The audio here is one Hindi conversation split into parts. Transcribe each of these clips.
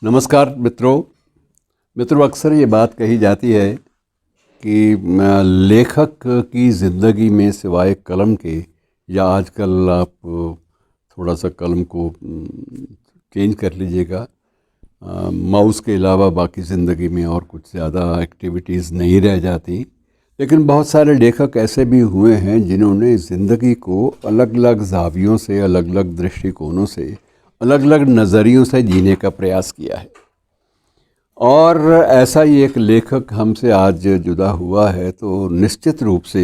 नमस्कार मित्रों, अक्सर ये बात कही जाती है कि लेखक की ज़िंदगी में सिवाय कलम के, या आजकल आप थोड़ा सा कलम को चेंज कर लीजिएगा, माउस के अलावा बाकी ज़िंदगी में और कुछ ज़्यादा एक्टिविटीज़ नहीं रह जाती। लेकिन बहुत सारे लेखक ऐसे भी हुए हैं जिन्होंने ज़िंदगी को अलग अलग ज़ावियों से, अलग अलग दृष्टिकोणों से, अलग अलग नज़रियों से जीने का प्रयास किया है। और ऐसा ही एक लेखक हमसे आज जुदा हुआ है, तो निश्चित रूप से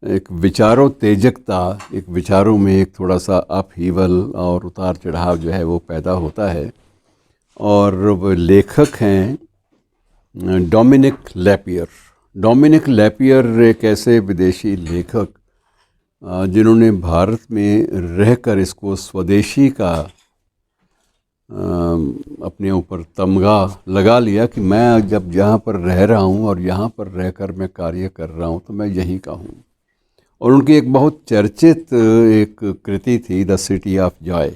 एक विचारोत्तेजकता, एक विचारों में एक थोड़ा सा अपहीवल और उतार चढ़ाव जो है वो पैदा होता है। और वो लेखक हैं डोमिनिक लैपियर एक ऐसे विदेशी लेखक जिन्होंने भारत में रहकर इसको स्वदेशी का अपने ऊपर तमगा लगा लिया कि मैं जब यहाँ पर रह रहा हूँ और यहाँ पर रहकर मैं कार्य कर रहा हूँ तो मैं यहीं का हूँ। और उनकी एक बहुत चर्चित एक कृति थी the city of Joy.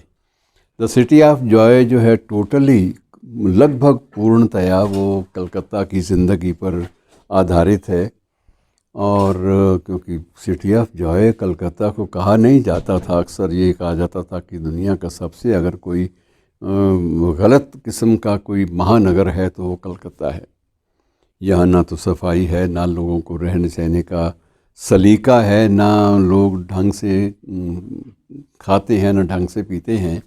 The city of Joy जो है टोटली लगभग पूर्णतया वो कलकत्ता की ज़िंदगी पर आधारित है। और क्योंकि सिटी ऑफ जॉय कलकत्ता को कहा नहीं जाता था, अक्सर ये कहा जाता था कि दुनिया का सबसे अगर कोई गलत किस्म का कोई महानगर है तो वो कलकत्ता है। यहाँ ना तो सफाई है, ना लोगों को रहने सहने का सलीका है, ना लोग ढंग से खाते हैं, ना ढंग से पीते हैं,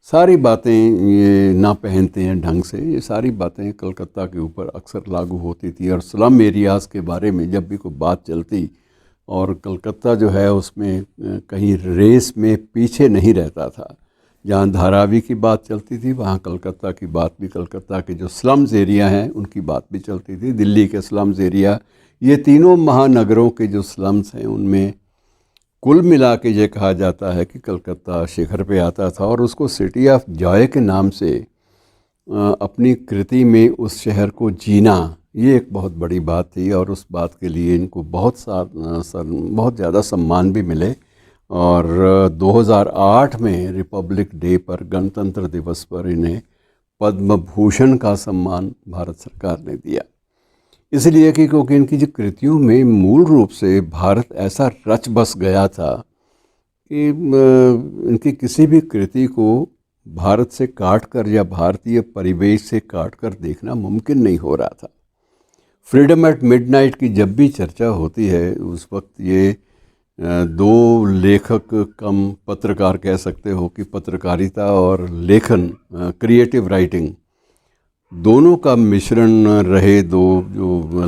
सारी बातें ये ना पहनते हैं ढंग से, ये सारी बातें कलकत्ता के ऊपर अक्सर लागू होती थी। और स्लम एरियाज़ के बारे में जब भी कोई बात चलती, और कलकत्ता जो है उसमें कहीं रेस में पीछे नहीं रहता था। जहाँ धारावी की बात चलती थी वहाँ कलकत्ता की बात भी, कलकत्ता के जो स्लम्स एरिया हैं उनकी बात भी चलती थी। दिल्ली के स्लम्स एरिया, ये तीनों महानगरों के जो स्लम्स हैं उनमें कुल मिला के ये कहा जाता है कि कलकत्ता शिखर पे आता था। और उसको सिटी ऑफ जॉय के नाम से अपनी कृति में उस शहर को जीना, ये एक बहुत बड़ी बात थी। और उस बात के लिए इनको बहुत ज़्यादा सम्मान भी मिले। और 2008 में रिपब्लिक डे पर, गणतंत्र दिवस पर इन्हें पद्म भूषण का सम्मान भारत सरकार ने दिया। इसलिए कि क्योंकि इनकी जो कृतियों में मूल रूप से भारत ऐसा रच बस गया था कि इनकी किसी भी कृति को भारत से काट कर या भारतीय परिवेश से काट कर देखना मुमकिन नहीं हो रहा था। फ्रीडम एट मिडनाइट की जब भी चर्चा होती है उस वक्त ये दो लेखक कम पत्रकार कह सकते हो कि पत्रकारिता और लेखन, क्रिएटिव राइटिंग, दोनों का मिश्रण रहे। दो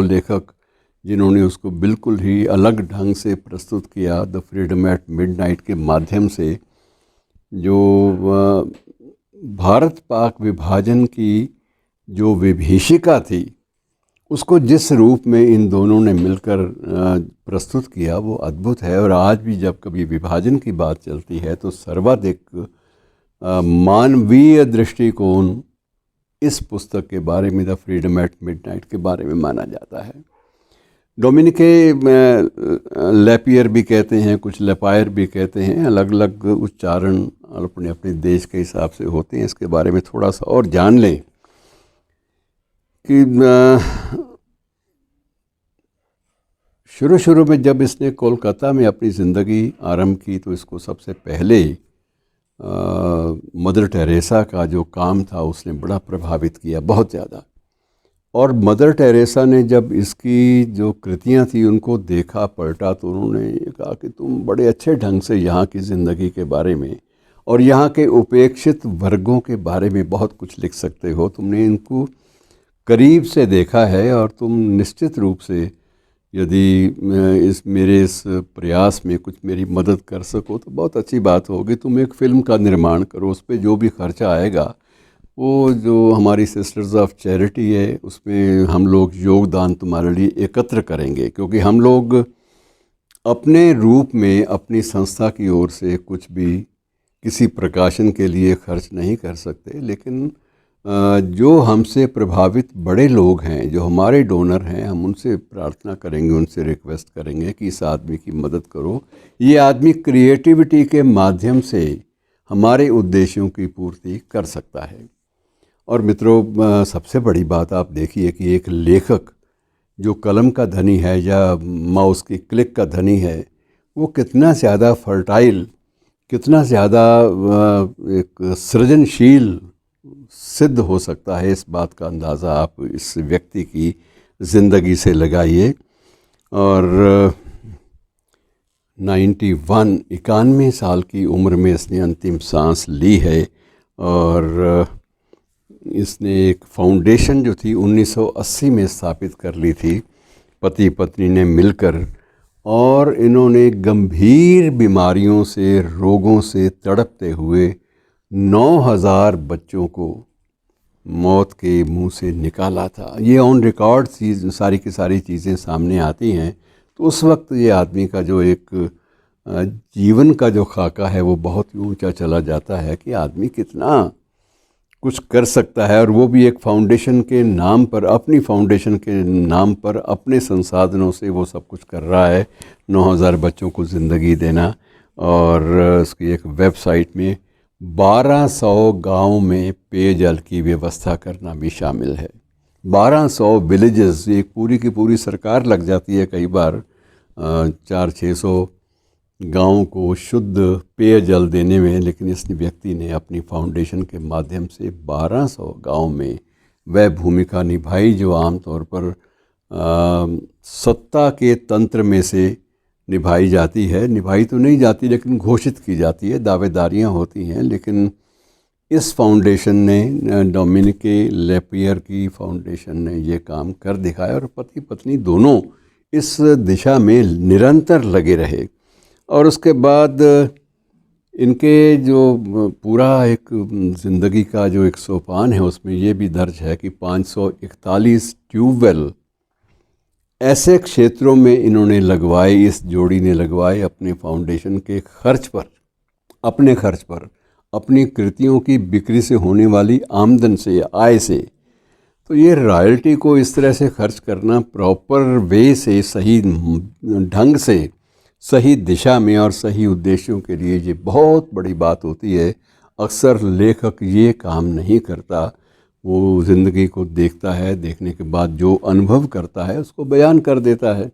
लेखक जिन्होंने उसको बिल्कुल ही अलग ढंग से प्रस्तुत किया द फ्रीडम एट मिडनाइट के माध्यम से, जो भारत पाक विभाजन की जो विभीषिका थी उसको जिस रूप में इन दोनों ने मिलकर प्रस्तुत किया वो अद्भुत है। और आज भी जब कभी विभाजन की बात चलती है तो सर्वाधिक मानवीय दृष्टिकोण इस पुस्तक के बारे में, द फ्रीडम एट मिडनाइट के बारे में माना जाता है। डोमिनिके लैपियर भी कहते हैं, कुछ लैपायर भी कहते हैं, अलग अलग उच्चारण अपने अपने देश के हिसाब से होते हैं। इसके बारे में थोड़ा सा और जान लें कि शुरू में जब इसने कोलकाता में अपनी ज़िंदगी आरंभ की तो इसको सबसे पहले मदर टेरेसा का जो काम था उसने बड़ा प्रभावित किया, बहुत ज़्यादा। और मदर टेरेसा ने जब इसकी जो कृतियाँ थी उनको देखा, पलटा, तो उन्होंने कहा कि तुम बड़े अच्छे ढंग से यहाँ की ज़िंदगी के बारे में और यहाँ के उपेक्षित वर्गों के बारे में बहुत कुछ लिख सकते हो। तुमने इनको करीब से देखा है और तुम निश्चित रूप से यदि मेरे इस प्रयास में कुछ मेरी मदद कर सको तो बहुत अच्छी बात होगी। तुम एक फ़िल्म का निर्माण करो, उस पर जो भी खर्चा आएगा वो जो हमारी सिस्टर्स ऑफ चैरिटी है उसमें हम लोग योगदान तुम्हारे लिए एकत्र करेंगे। क्योंकि हम लोग अपने रूप में अपनी संस्था की ओर से कुछ भी किसी प्रकाशन के लिए खर्च नहीं कर सकते, लेकिन जो हमसे प्रभावित बड़े लोग हैं, जो हमारे डोनर हैं, हम उनसे प्रार्थना करेंगे, उनसे रिक्वेस्ट करेंगे कि इस आदमी की मदद करो। ये आदमी क्रिएटिविटी के माध्यम से हमारे उद्देश्यों की पूर्ति कर सकता है। और मित्रों, सबसे बड़ी बात आप देखिए कि एक लेखक जो कलम का धनी है या माउस की क्लिक का धनी है, वो कितना ज़्यादा फर्टाइल, कितना ज़्यादा एक सृजनशील सिद्ध हो सकता है, इस बात का अंदाज़ा आप इस व्यक्ति की ज़िंदगी से लगाइए। और 91 साल की उम्र में इसने अंतिम सांस ली है। और इसने एक फाउंडेशन जो थी 1980 में स्थापित कर ली थी पति पत्नी ने मिलकर, और इन्होंने गंभीर बीमारियों से, रोगों से तड़पते हुए 9000 बच्चों को मौत के मुंह से निकाला था। ये ऑन रिकॉर्ड चीज़, सारी की सारी चीज़ें सामने आती हैं। तो उस वक्त ये आदमी का जो एक जीवन का जो खाका है वो बहुत ऊंचा चला जाता है कि आदमी कितना कुछ कर सकता है, और वो भी एक फाउंडेशन के नाम पर, अपनी फाउंडेशन के नाम पर, अपने संसाधनों से वो सब कुछ कर रहा है, 9000 बच्चों को ज़िंदगी देना। और उसकी एक वेबसाइट में 1200 गांव में पेयजल की व्यवस्था करना भी शामिल है। 1200 विलेजेस, एक पूरी की पूरी सरकार लग जाती है कई बार 400-600 गाँव को शुद्ध पेयजल देने में, लेकिन इस व्यक्ति ने अपनी फाउंडेशन के माध्यम से 1200 गाँव में वह भूमिका निभाई जो आमतौर पर सत्ता के तंत्र में से निभाई जाती है। निभाई तो नहीं जाती लेकिन घोषित की जाती है, दावेदारियां होती हैं। लेकिन इस फाउंडेशन ने, डोमिनिके लेपियर की फाउंडेशन ने ये काम कर दिखाया, और पति पत्नी दोनों इस दिशा में निरंतर लगे रहे। और उसके बाद इनके जो पूरा एक ज़िंदगी का जो एक सोपान है उसमें ये भी दर्ज है कि 541 ट्यूबवेल ऐसे क्षेत्रों में इन्होंने लगवाए, इस जोड़ी ने लगवाए अपने फाउंडेशन के खर्च पर, अपने खर्च पर, अपनी कृतियों की बिक्री से होने वाली आमदन से, आय से। तो ये रॉयल्टी को इस तरह से खर्च करना प्रॉपर वे से, सही ढंग से, सही दिशा में और सही उद्देश्यों के लिए, ये बहुत बड़ी बात होती है। अक्सर लेखक ये काम नहीं करता, वो ज़िंदगी को देखता है, देखने के बाद जो अनुभव करता है उसको बयान कर देता है।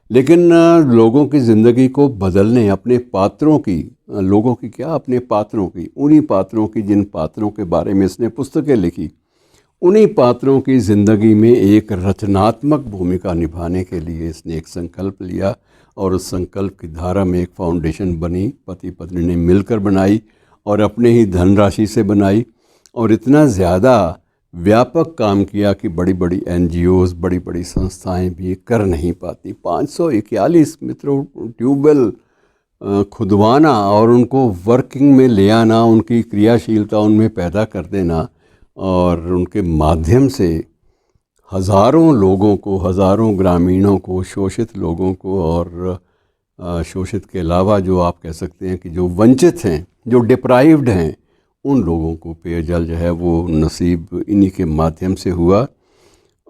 लेकिन लोगों की ज़िंदगी को बदलने, अपने पात्रों की, लोगों की क्या, अपने पात्रों की, उन्हीं पात्रों की जिन पात्रों के बारे में इसने पुस्तकें लिखी, उन्हीं पात्रों की ज़िंदगी में एक रचनात्मक भूमिका निभाने के लिए इसने एक संकल्प लिया, और उस संकल्प की धारा में एक फाउंडेशन बनी, पति पत्नी ने मिलकर बनाई और अपने ही धनराशि से बनाई, और इतना ज़्यादा व्यापक काम किया कि बड़ी बड़ी NGOs, बड़ी बड़ी संस्थाएं भी कर नहीं पाती। 541 मित्रों ट्यूबवेल खुदवाना और उनको वर्किंग में ले आना, उनकी क्रियाशीलता उनमें पैदा कर देना, और उनके माध्यम से हज़ारों लोगों को, हज़ारों ग्रामीणों को, शोषित लोगों को, और शोषित के अलावा जो आप कह सकते हैं कि जो वंचित हैं, जो डिप्राइव्ड हैं, उन लोगों को पेयजल जो है वो नसीब इन्हीं के माध्यम से हुआ।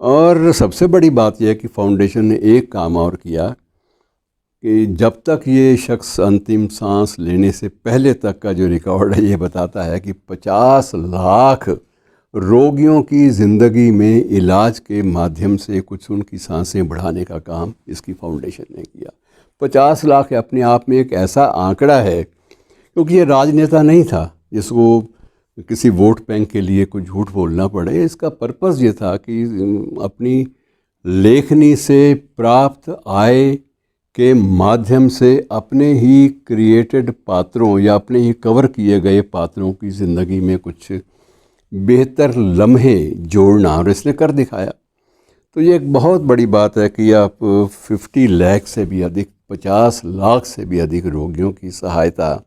और सबसे बड़ी बात यह है कि फाउंडेशन ने एक काम और किया कि जब तक ये शख्स अंतिम सांस लेने से पहले तक का जो रिकॉर्ड है ये बताता है कि 50 लाख रोगियों की ज़िंदगी में इलाज के माध्यम से कुछ उनकी सांसें बढ़ाने का काम इसकी फाउंडेशन ने किया। 50 लाख अपने आप में एक ऐसा आंकड़ा है, क्योंकि ये राजनेता नहीं था जिसको किसी वोट बैंक के लिए कुछ झूठ बोलना पड़े। इसका पर्पस ये था कि अपनी लेखनी से प्राप्त आय के माध्यम से अपने ही क्रिएटेड पात्रों या अपने ही कवर किए गए पात्रों की ज़िंदगी में कुछ बेहतर लम्हे जोड़ना, और इसने कर दिखाया। तो ये एक बहुत बड़ी बात है कि आप 50 लाख से भी अधिक, 50 लाख से भी अधिक रोगियों की सहायता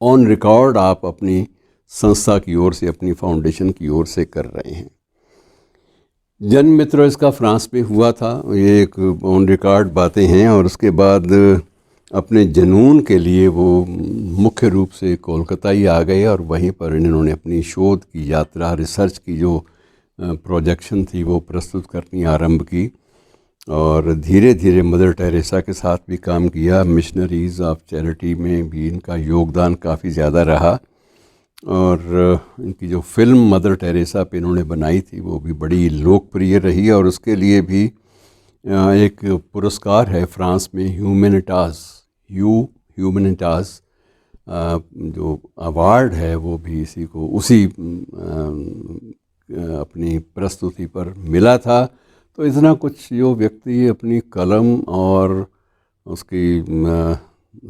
ऑन रिकॉर्ड आप अपनी संस्था की ओर से, अपनी फाउंडेशन की ओर से कर रहे हैं। जन्म मित्रों इसका फ्रांस में हुआ था, ये एक ऑन रिकॉर्ड बातें हैं। और उसके बाद अपने जुनून के लिए वो मुख्य रूप से कोलकाता ही आ गए, और वहीं पर इन्होंने अपनी शोध की यात्रा, रिसर्च की जो प्रोजेक्शन थी वो प्रस्तुत करनी आरंभ की। और धीरे धीरे मदर टेरेसा के साथ भी काम किया। मिशनरीज़ ऑफ चैरिटी में भी इनका योगदान काफ़ी ज़्यादा रहा। और इनकी जो फिल्म मदर टेरेसा पे इन्होंने बनाई थी वो भी बड़ी लोकप्रिय रही, और उसके लिए भी एक पुरस्कार है फ्रांस में, ह्यूमनिटास जो अवार्ड है वो भी इसी को उसी अपनी प्रस्तुति पर मिला था। तो इतना कुछ जो व्यक्ति अपनी कलम और उसकी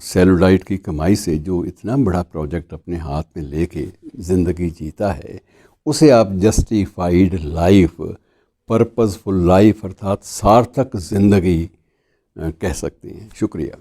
सेलुलाइट की कमाई से जो इतना बड़ा प्रोजेक्ट अपने हाथ में लेके ज़िंदगी जीता है, उसे आप जस्टिफाइड लाइफ, पर्पसफुल लाइफ अर्थात सार्थक ज़िंदगी कह सकते हैं। शुक्रिया।